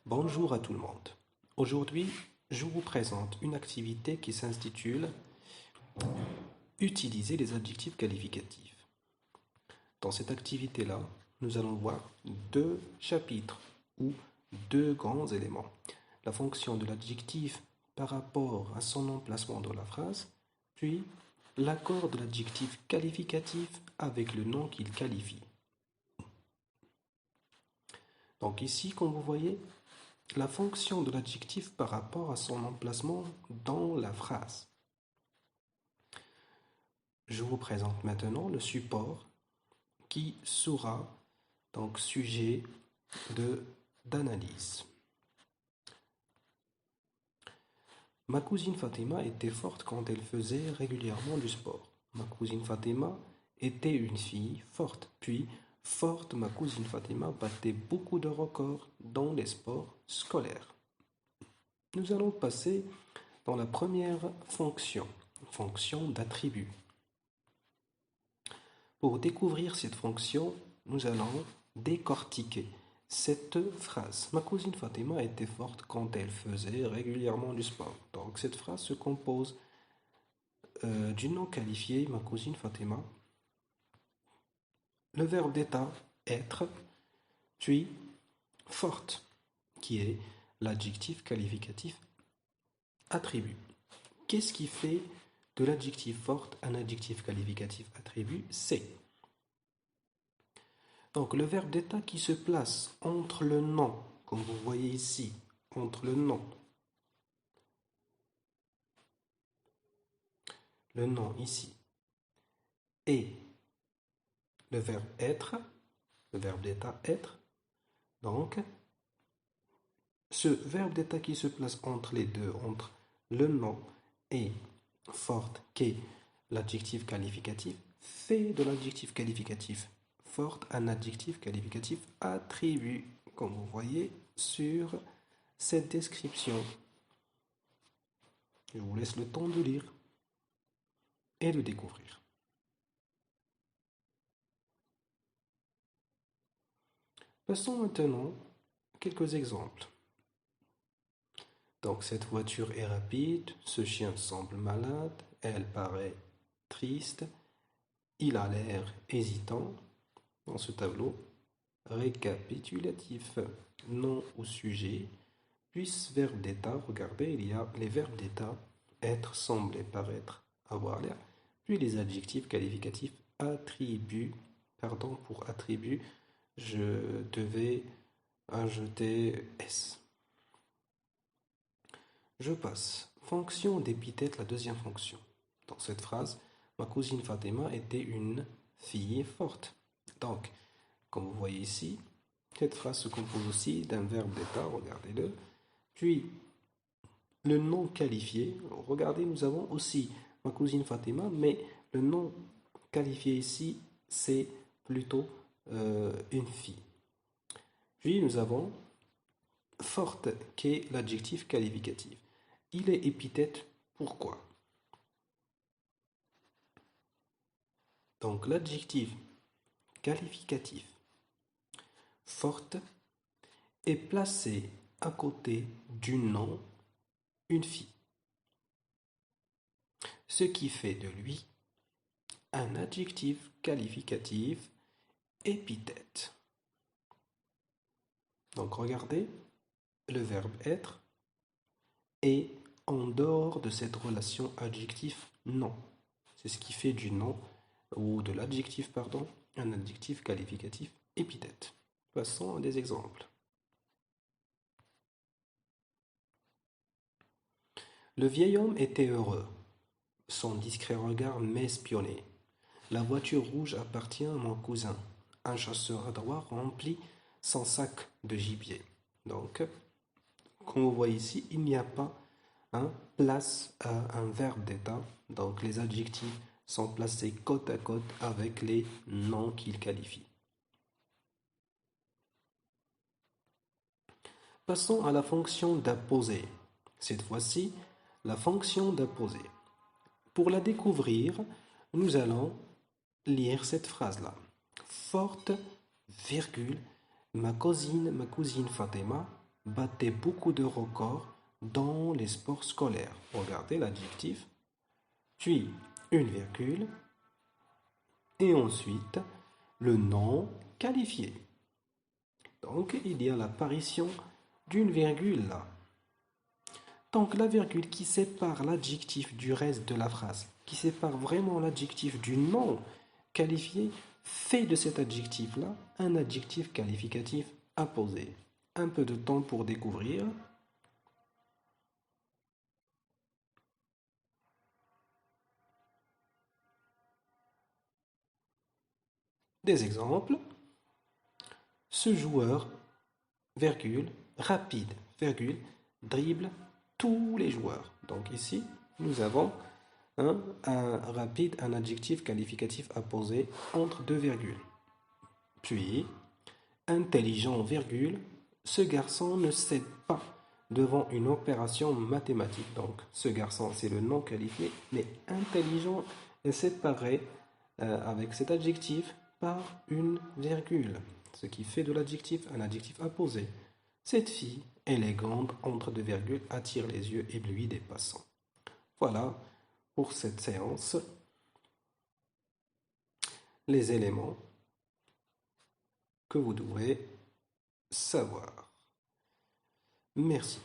Bonjour à tout le monde. Aujourd'hui, je vous présente une activité qui s'intitule Utiliser les adjectifs qualificatifs. Dans cette activité-là, nous allons voir deux chapitres ou deux grands éléments. La fonction de l'adjectif par rapport à son emplacement dans la phrase, puis l'accord de l'adjectif qualificatif avec le nom qu'il qualifie. Donc ici, comme vous voyez, la fonction de l'adjectif par rapport à son emplacement dans la phrase. Je vous présente maintenant le support qui sera donc sujet d'analyse. Ma cousine Fatima était forte quand elle faisait régulièrement du sport. Ma cousine Fatima était une fille forte. Puis, forte, ma cousine Fatima battait beaucoup de records dans les sports scolaires. Nous allons passer dans la première fonction d'attribut. Pour découvrir cette fonction, nous allons décortiquer cette phrase. Ma cousine Fatima était forte quand elle faisait régulièrement du sport. Donc cette phrase se compose du nom qualifié, ma cousine Fatima, le verbe d'état, être, puis forte, qui est l'adjectif qualificatif attribut. Qu'est-ce qui fait de l'adjectif forte un adjectif qualificatif attribut? C'est donc le verbe d'état qui se place entre le nom, comme vous voyez ici, entre le nom ici, et le verbe être, le verbe d'état être. Donc, ce verbe d'état qui se place entre les deux, entre le nom et forte, qui est l'adjectif qualificatif, fait de l'adjectif qualificatif forte un adjectif qualificatif attribut, comme vous voyez sur cette description. Je vous laisse le temps de lire et de découvrir. Passons maintenant à quelques exemples. Donc cette voiture est rapide, ce chien semble malade, elle paraît triste, il a l'air hésitant. Dans ce tableau récapitulatif, nom ou sujet, puis verbe d'état, regardez, il y a les verbes d'état, être, sembler, paraître, avoir l'air, puis les adjectifs qualificatifs, attribut, pardon pour attribut, je devais ajouter S. Je passe. Fonction d'épithète, la deuxième fonction. Dans cette phrase, ma cousine Fatima était une fille forte. Donc, comme vous voyez ici, cette phrase se compose aussi d'un verbe d'état, regardez-le, puis le nom qualifié. Regardez, nous avons aussi ma cousine Fatima, mais le nom qualifié ici, c'est plutôt une fille. Puis nous avons forte, qui est l'adjectif qualificatif. Il est épithète, pourquoi? Donc l'adjectif qualificatif forte est placé à côté du nom une fille, ce qui fait de lui un adjectif qualificatif épithète. Donc regardez, le verbe être est en dehors de cette relation adjectif-nom. C'est ce qui fait du nom, ou de l'adjectif, pardon, un adjectif qualificatif épithète. Passons à des exemples. Le vieil homme était heureux. Son discret regard m'espionnait. La voiture rouge appartient à mon cousin. Un chasseur adroit remplit son sac de gibier. Donc, comme vous voyez ici, il n'y a pas place à un verbe d'état. Donc, les adjectifs sont placés côte à côte avec les noms qu'ils qualifient. Passons à la fonction d'apposer. Cette fois-ci, la fonction d'apposer. Pour la découvrir, nous allons lire cette phrase-là. Forte, virgule, ma cousine Fatima battait beaucoup de records dans les sports scolaires. Regardez l'adjectif, puis une virgule, et ensuite le nom qualifié. Donc, il y a l'apparition d'une virgule là. Donc, la virgule qui sépare l'adjectif du reste de la phrase, qui sépare vraiment l'adjectif du nom qualifié, fait de cet adjectif-là un adjectif qualificatif apposé. Un peu de temps pour découvrir. Des exemples. Ce joueur, virgule, rapide, virgule, dribble tous les joueurs. Donc ici, nous avons un rapide, un adjectif qualificatif apposé entre deux virgules. Puis, intelligent, virgule, ce garçon ne cède pas devant une opération mathématique. Donc, ce garçon, c'est le nom qualifié, mais intelligent est séparé avec cet adjectif par une virgule, ce qui fait de l'adjectif un adjectif apposé. Cette fille, élégante, entre deux virgules, attire les yeux éblouis des passants. Voilà pour cette séance les éléments que vous devrez savoir. Merci.